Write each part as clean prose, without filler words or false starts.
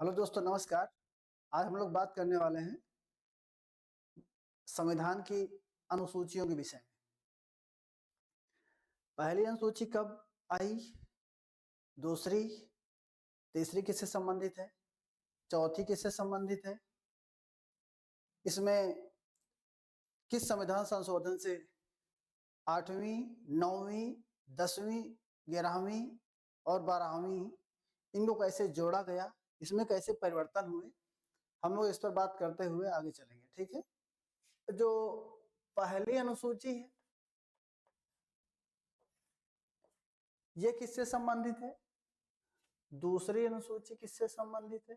Hello दोस्तों, नमस्कार। आज हम लोग बात करने वाले हैं संविधान की अनुसूचियों के विषय में। पहली अनुसूची कब आई, दूसरी, तीसरी किससे संबंधित है, चौथी किससे संबंधित है, इसमें किस संविधान संशोधन से 8वीं, 9वीं, 10वीं, 11वीं और 12वीं इनको कैसे जोड़ा गया, इसमें कैसे परिवर्तन हुए, हम लोग इस पर बात करते हुए आगे चलेंगे। ठीक है। जो पहली अनुसूची है ये किससे संबंधित है, दूसरी अनुसूची किससे संबंधित है,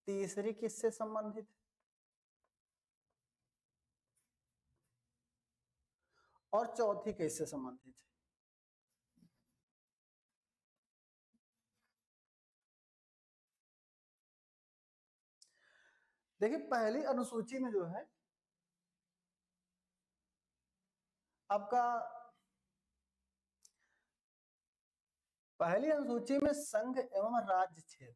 तीसरी किससे संबंधित है और चौथी किससे संबंधित है। देखिए, पहली अनुसूची में जो है आपका पहली अनुसूची में संघ एवं राज्य क्षेत्र,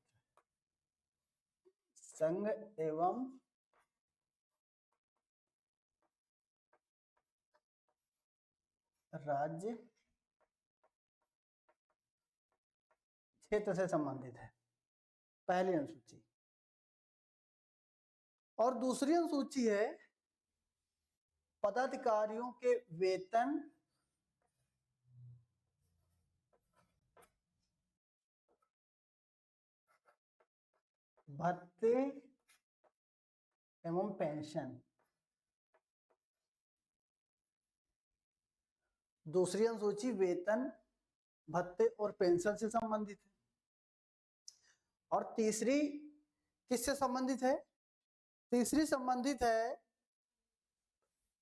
संघ एवं राज्य क्षेत्र से संबंधित है पहली अनुसूची। और दूसरी अनुसूची है पदाधिकारियों के वेतन, भत्ते एवं पेंशन। दूसरी अनुसूची वेतन, भत्ते और पेंशन से संबंधित है। और तीसरी किससे संबंधित है, तीसरी संबंधित है,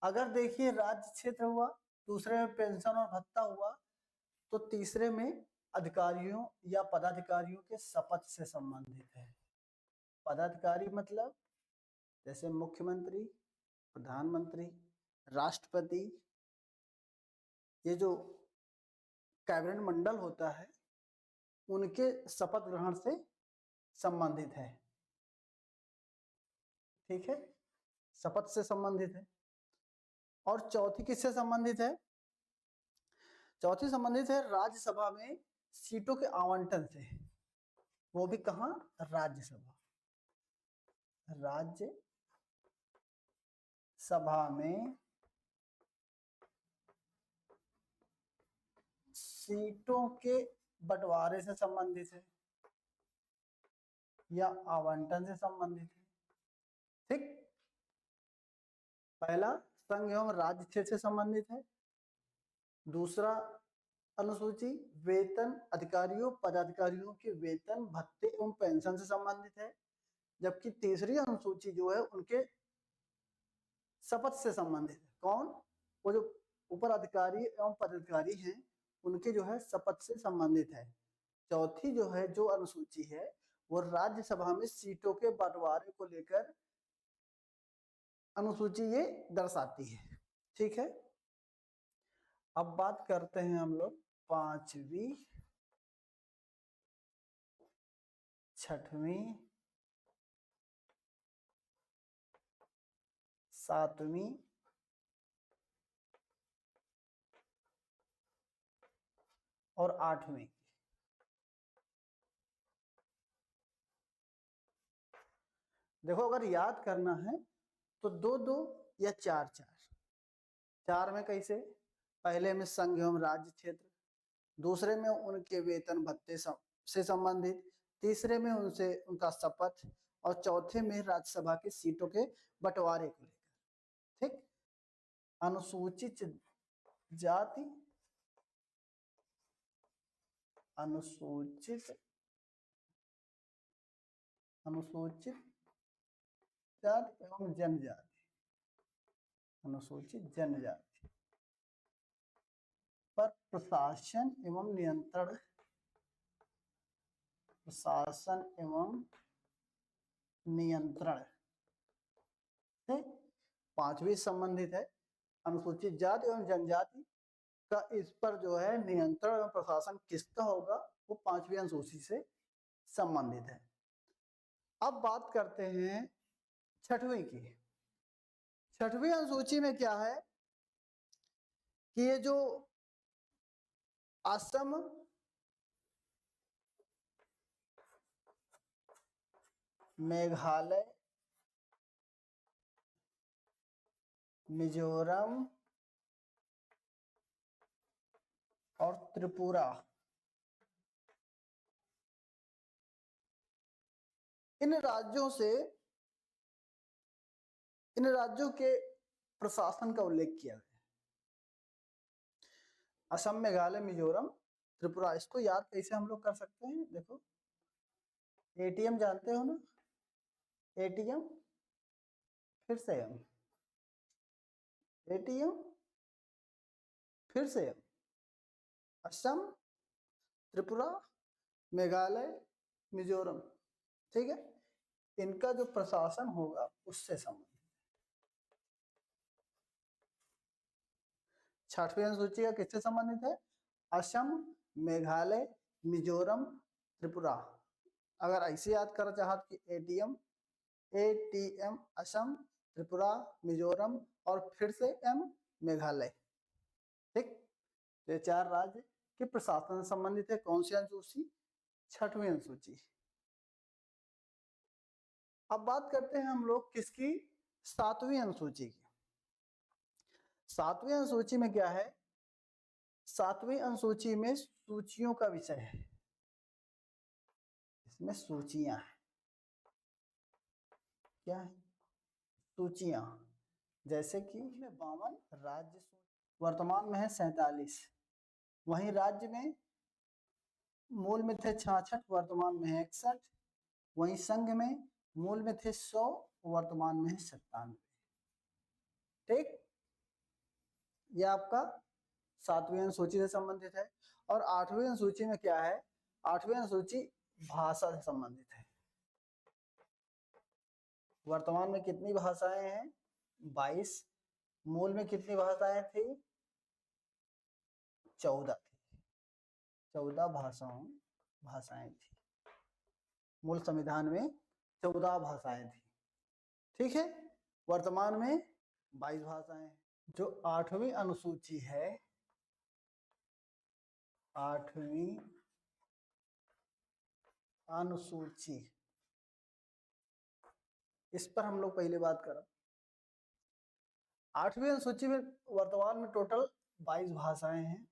अगर देखिए राज्य क्षेत्र हुआ, दूसरे में पेंशन और भत्ता हुआ, तो तीसरे में अधिकारियों या पदाधिकारियों के शपथ से संबंधित है। पदाधिकारी मतलब जैसे मुख्यमंत्री, प्रधानमंत्री, राष्ट्रपति, ये जो कैबिनेट मंडल होता है उनके शपथ ग्रहण से संबंधित है। ठीक है, शपथ से संबंधित है। और चौथी किससे संबंधित है, चौथी संबंधित है राज्यसभा में सीटों के आवंटन से, वो भी कहां, राज्यसभा, राज्य सभा में सीटों के बंटवारे से संबंधित है या आवंटन से संबंधित है। ठीक, पहला संघ एवं राज्य क्षेत्र से संबंधित है, दूसरा अनुसूची वेतन अधिकारियों पदाधिकारियों के वेतन, भत्ते एवं पेंशन से संबंधित है, जबकि तीसरी अनुसूची जो है उनके शपथ से संबंधित है। कौन, वो जो ऊपर अधिकारी एवं पदाधिकारी हैं उनके जो है शपथ से संबंधित है। चौथी जो है जो अनुसूची है वो राज्यसभा में सीटों के बंटवारे को लेकर अनुसूची ये दर्शाती है। ठीक है, अब बात करते हैं हम लोग पांचवी, छठवीं, सातवीं और आठवीं। देखो, अगर याद करना है तो दो दो या चार चार। चार में कैसे, पहले में संघ एवं राज्य क्षेत्र, दूसरे में उनके वेतन भत्ते से संबंधित, तीसरे में उनसे उनका शपथ, और चौथे में राज्यसभा की सीटों के बंटवारे को लेकर। ठीक, अनुसूचित जाति, अनुसूचित अनुसूचित जाति एवं जनजाति, अनुसूचित जनजाति पर प्रशासन एवं नियंत्रण, प्रशासन एवं नियंत्रण से पांचवी संबंधित है। अनुसूचित जाति एवं जनजाति का इस पर जो है नियंत्रण एवं प्रशासन किसका होगा, वो 5वीं अनुसूची से संबंधित है। अब बात करते हैं 6वीं की। 6वीं अनुसूची में क्या है कि ये जो असम, मेघालय, मिजोरम और त्रिपुरा, इन राज्यों के प्रशासन का उल्लेख किया गया। असम, मेघालय, मिजोरम, त्रिपुरा। इसको याद कैसे हम लोग कर सकते हैं, देखो एटीएम जानते हो ना, एटीएम, फिर से एम, एटीएम फिर से एम, असम, त्रिपुरा, मेघालय, मिजोरम, ठीक है, इनका जो प्रशासन होगा उससे संबंधित। 6वीं अनुसूची का किससे संबंधित है, असम, मेघालय, मिजोरम, त्रिपुरा। अगर ऐसे याद कर चाहत कि एटीएम, एटीएम असम, त्रिपुरा, मिजोरम और फिर से एम, मेघालय, ठीक। ये 4 राज्य के प्रशासन से संबंधित है। कौन सी अनुसूची, 6वीं अनुसूची। अब बात करते हैं हम लोग किसकी, 7वीं अनुसूची की। 7वीं अनुसूची में क्या है, 7वीं अनुसूची में सूचियों का विषय है, इसमें सूचियां हैं। क्या है, सूचियां, जैसे कि 52 राज्य, वर्तमान में है 47। वहीं राज्य में मूल में थे 66, वर्तमान में है 61। वहीं संघ में मूल में थे 100, वर्तमान में है 97, ठीक। यह आपका 7वीं अनुसूची से संबंधित है। और 8वीं अनुसूची में क्या है, 8वीं अनुसूची भाषा से संबंधित है। वर्तमान में कितनी भाषाएं हैं, 22। मूल में कितनी भाषाएं थी, 14 थी। 14 भाषाएं थी। मूल संविधान में 14 भाषाएं थी, ठीक है। वर्तमान में 22 भाषाएं। जो 8वीं अनुसूची है, 8वीं अनुसूची, इस पर हम लोग पहले बात करें। 8वीं अनुसूची में वर्तमान में टोटल 22 भाषाएं हैं।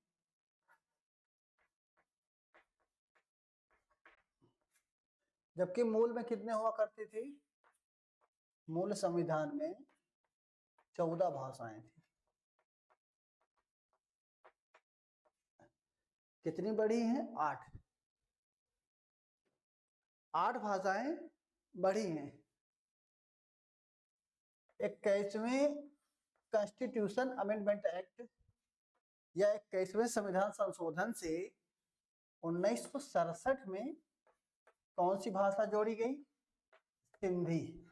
जबकि मूल में कितने हुआ करती थी, मूल संविधान में 14 भाषाएं थी। कितनी बढ़ी हैं, 8। 8 भाषाएं बढ़ी हैं। 21वें कॉन्स्टिट्यूशन अमेंडमेंट एक्ट या 21वें संविधान संशोधन से 1967 में कौन सी भाषा जोड़ी गई, सिंधी,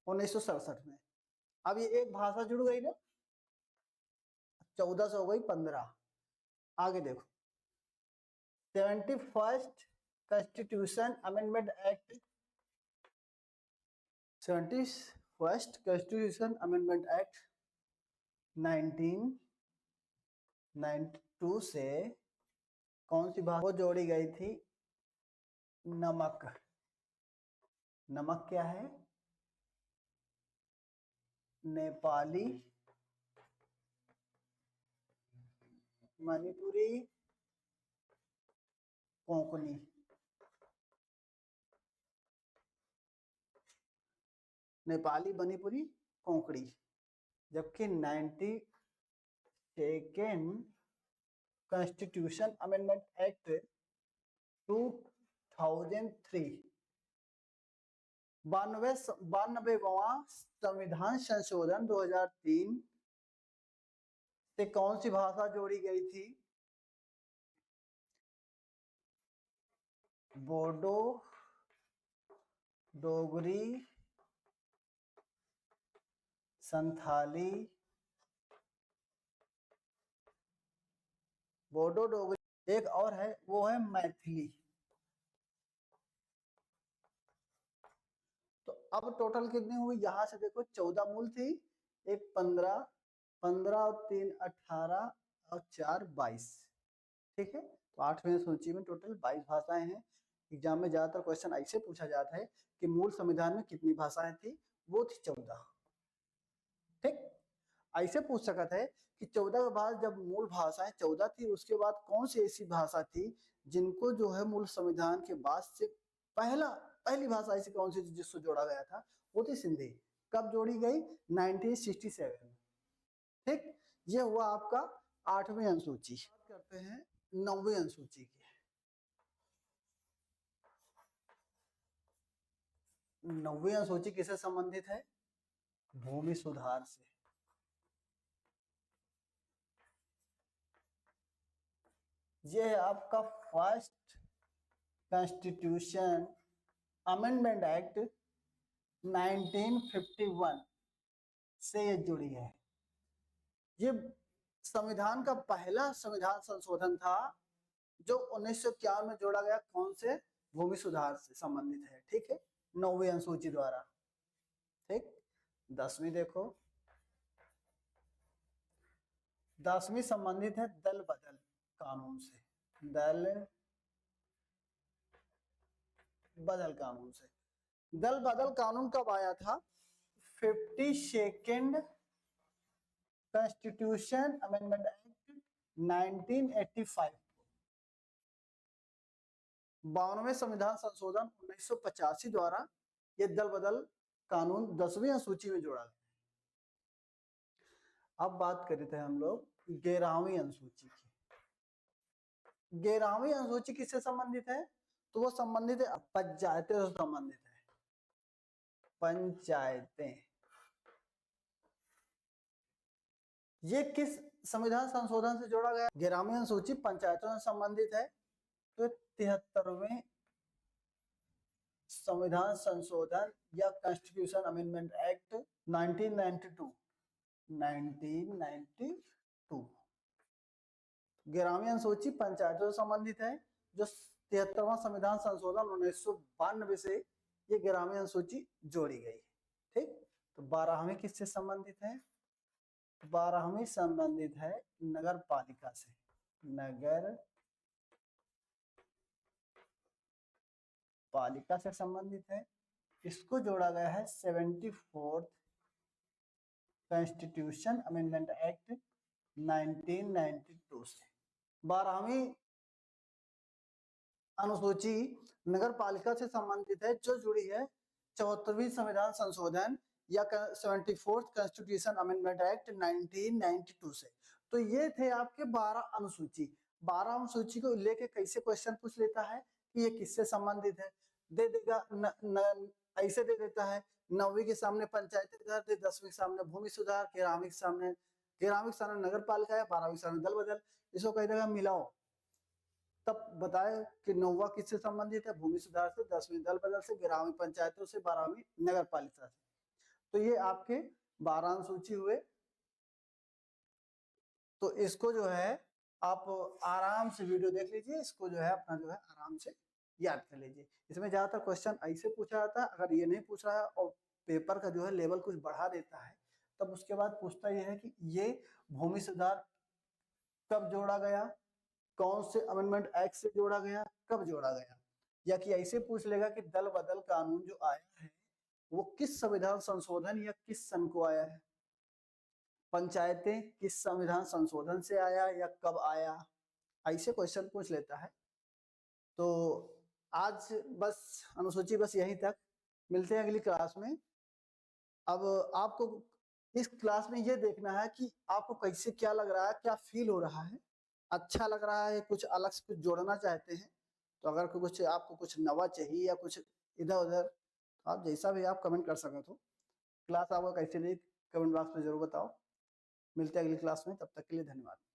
1967 में। अब ये एक भाषा जुड़ गई ना, 14 से हो गई 15। आगे देखो, 71st constitution amendment act, 71st constitution amendment act 1992 से कौन सी भाषा जोड़ी गई थी, नमक। नमक क्या है, नेपाली, मणिपुरी, कोंकणी। नेपाली, मणिपुरी, कोंकणी। जबकि 92nd कॉन्स्टिट्यूशन अमेंडमेंट एक्ट 2003, 92वां संविधान संशोधन 2003 से कौन सी भाषा जोड़ी गई थी, बोडो, डोगरी, संथाली, बोडो डोगरी, एक और है वो है मैथिली। तो अब टोटल कितनी हुई, यहां से देखो 14 मूल थी, एक 15, 15 और 3 18 और 4 22, ठीक है। तो 8वें सूची में टोटल 22 भाषाएं हैं। एग्जाम में ज्यादातर क्वेश्चन ऐसे पूछा जाता है कि मूल संविधान में कितनी भाषाएं थी, वो थी 14, ठीक। ऐसे पूछ सकता है कि 14 के बाद जब मूल भाषाएं 14 थी, उसके बाद कौन सी ऐसी भाषा थी जिनको जो है मूल संविधान के बाद से पहली भाषा ऐसी कौन सी थी जिसको जोड़ा गया था, वो थी सिंधी। कब जोड़ी गई, 1967 में, ठीक। ये हुआ आपका 8वीं अनुसूची। बात करते हैं 9वीं अनुसूची की। 9वीं अनुसूची किससे संबंधित है, भूमि सुधार से। ये है आपका फर्स्ट कॉन्स्टिट्यूशन अमेंडमेंट एक्ट 1951 से ये जुड़ी है। ये संविधान का पहला संविधान संशोधन था जो 1951 में जोड़ा गया, कौन से, भूमि सुधार से संबंधित है, ठीक है, 9वीं अनुसूची द्वारा, ठीक। 10वीं देखो, 10वीं संबंधित है दल बदल कानून से, दल बदल कानून से। दल बदल कानून कब आया था, 52nd कॉन्स्टिट्यूशन अमेंडमेंट एक्ट 1985, 52वें संविधान संशोधन 1985 द्वारा ये दल बदल कानून 10वीं अनुसूची में जोड़ा गया। अब बात कर रहे थे हम लोग 11वीं अनुसूची की। 11वीं अनुसूची किससे संबंधित है, तो वो संबंधित है पंचायतें से संबंधित है, पंचायतें। ये किस संविधान संशोधन से जोड़ा गया, 11वीं अनुसूची पंचायतों से संबंधित है। तो 73वें संविधान संशोधन या कॉन्स्टिट्यूशन अमेंडमेंट एक्ट 1992, 11वीं अनुसूची पंचायतों से संबंधित है। जो 73वां संविधान संशोधन 1992 से ये 11वीं अनुसूची जोड़ी गई, ठीक। तो 12वीं किससे संबंधित है, 12वीं संबंधित है नगर पालिका से, नगर पालिका से संबंधित है। इसको जोड़ा गया है 74th कॉन्स्टिट्यूशन अमेंडमेंट एक्ट 1992 से। 12वीं अनुसूची नगर पालिका से संबंधित है जो जुड़ी है 74वीं संविधान संशोधन या 74th कॉन्स्टिट्यूशन अमेंडमेंट एक्ट 1992 से। तो ये थे आपके 12 अनुसूची। 12 अनुसूची को लेके कैसे क्वेश्चन पूछ लेता है कि ये किससे संबंधित है, दे देगा ऐसे दे देता है, 9वीं के सामने पंचायत घर दे, 10वीं के सामने भूमि सुधार, 11वीं के सामने नगर पालिका है, 12वीं के सामने दल बदल। इसको कह देगा मिलाओ, तब बताए कि 9वां किससे संबंधित है, भूमि सुधार से, 10वीं दल बदल से, 11वीं पंचायतों से, 12वीं नगर पालिका से। तो ये आपके 12 अनुसूची हुए। तो इसको जो है आप आराम से वीडियो देख लीजिए, इसको जो है अपना जो है आराम से याद कर लीजिए। इसमें ज्यादातर क्वेश्चन ऐसे पूछा जाता है, अगर ये नहीं पूछ रहा है और पेपर का जो है लेवल कुछ बढ़ा देता है, तब उसके बाद पूछता यह है कि ये भूमि सुधार कब जोड़ा गया, कौन से अमेंडमेंट एक्ट से जोड़ा गया, कब जोड़ा गया, या कि ऐसे पूछ लेगा कि दल बदल कानून जो आया है वो किस संविधान संशोधन या किस सन को आया है, पंचायतें किस संविधान संशोधन से आया या कब आया, ऐसे क्वेश्चन पूछ लेता है। तो आज बस अनुसूची बस यहीं तक, मिलते हैं अगली क्लास में। अब आपको इस क्लास में ये देखना है कि आपको कैसे क्या लग रहा है, क्या फील हो रहा है, अच्छा लग रहा है, कुछ अलग से कुछ जोड़ना चाहते हैं। तो अगर कुछ आपको कुछ नवा चाहिए या कुछ इधर उधर, तो आप जैसा भी आप कमेंट कर सकते हो। क्लास आपको कैसे लगी कमेंट बॉक्स में जरूर बताओ। मिलते हैं अगली क्लास में, तब तक के लिए धन्यवाद।